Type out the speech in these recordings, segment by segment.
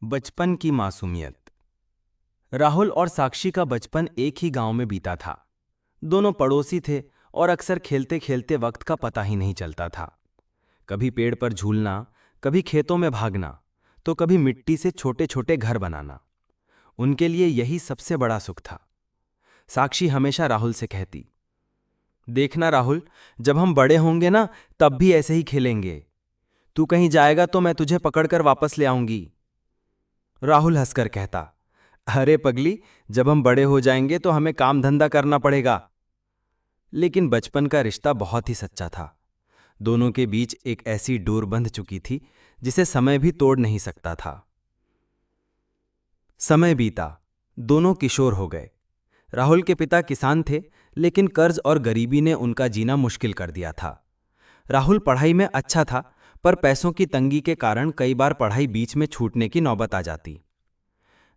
बचपन की मासूमियत। राहुल और साक्षी का बचपन एक ही गांव में बीता था। दोनों पड़ोसी थे और अक्सर खेलते खेलते वक्त का पता ही नहीं चलता था। कभी पेड़ पर झूलना, कभी खेतों में भागना, तो कभी मिट्टी से छोटे छोटे घर बनाना। उनके लिए यही सबसे बड़ा सुख था। साक्षी हमेशा राहुल से कहती, देखना राहुल, जब हम बड़े होंगे ना, तब भी ऐसे ही खेलेंगे। तू कहीं जाएगा तो मैं तुझे पकड़कर वापस ले आऊंगी। राहुल हंसकर कहता, अरे पगली, जब हम बड़े हो जाएंगे तो हमें काम धंधा करना पड़ेगा। लेकिन बचपन का रिश्ता बहुत ही सच्चा था। दोनों के बीच एक ऐसी डोर बंध चुकी थी जिसे समय भी तोड़ नहीं सकता था। समय बीता, दोनों किशोर हो गए। राहुल के पिता किसान थे, लेकिन कर्ज और गरीबी ने उनका जीना मुश्किल कर दिया था। राहुल पढ़ाई में अच्छा था, पर पैसों की तंगी के कारण कई बार पढ़ाई बीच में छूटने की नौबत आ जाती।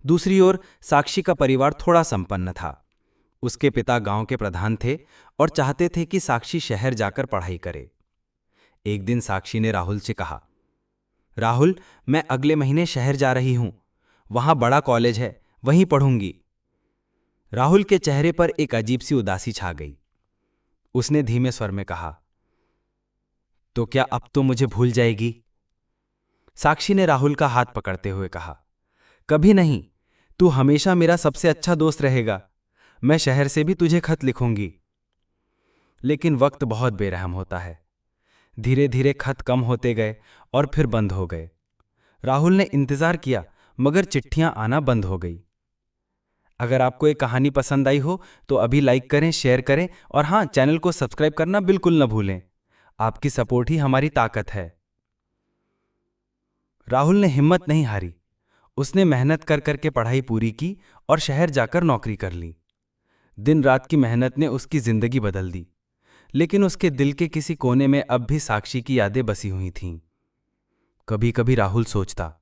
दूसरी ओर साक्षी का परिवार थोड़ा संपन्न था। उसके पिता गांव के प्रधान थे और चाहते थे कि साक्षी शहर जाकर पढ़ाई करे। एक दिन साक्षी ने राहुल से कहा, राहुल, मैं अगले महीने शहर जा रही हूं। वहां बड़ा कॉलेज है, वहीं पढ़ूंगी। राहुल के चेहरे पर एक अजीब सी उदासी छा गई। उसने धीमे स्वर में कहा, तो क्या अब तो मुझे भूल जाएगी? साक्षी ने राहुल का हाथ पकड़ते हुए कहा, कभी नहीं। तू हमेशा मेरा सबसे अच्छा दोस्त रहेगा। मैं शहर से भी तुझे खत लिखूंगी। लेकिन वक्त बहुत बेरहम होता है। धीरे धीरे खत कम होते गए और फिर बंद हो गए। राहुल ने इंतजार किया, मगर चिट्ठियां आना बंद हो गई। अगर आपको ये कहानी पसंद आई हो तो अभी लाइक करें, शेयर करें और हाँ, चैनल को सब्सक्राइब करना बिल्कुल न भूलें। आपकी सपोर्ट ही हमारी ताकत है। राहुल ने हिम्मत नहीं हारी। उसने मेहनत कर करके पढ़ाई पूरी की और शहर जाकर नौकरी कर ली। दिन रात की मेहनत ने उसकी जिंदगी बदल दी। लेकिन उसके दिल के किसी कोने में अब भी साक्षी की यादें बसी हुई थीं। कभी कभी राहुल सोचता,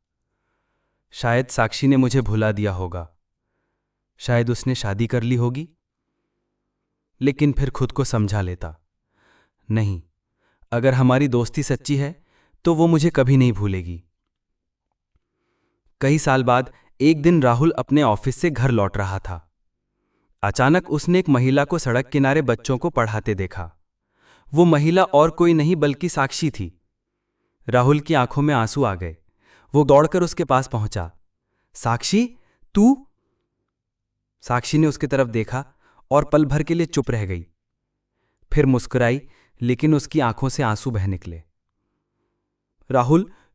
शायद साक्षी ने मुझे भुला दिया होगा। शायद उसने शादी कर ली होगी। लेकिन फिर खुद को समझा लेता, नहीं, अगर हमारी दोस्ती सच्ची है तो वो मुझे कभी नहीं भूलेगी। कई साल बाद एक दिन राहुल अपने ऑफिस से घर लौट रहा था। अचानक उसने एक महिला को सड़क किनारे बच्चों को पढ़ाते देखा। वो महिला और कोई नहीं बल्कि साक्षी थी। राहुल की आंखों में आंसू आ गए। वो दौड़कर उसके पास पहुंचा। साक्षी, तू? साक्षी ने उसकी तरफ देखा और पल भर के लिए चुप रह गई। फिर मुस्कुराई, लेकिन उसकी आंखों से आंसू बह निकले। राहुल,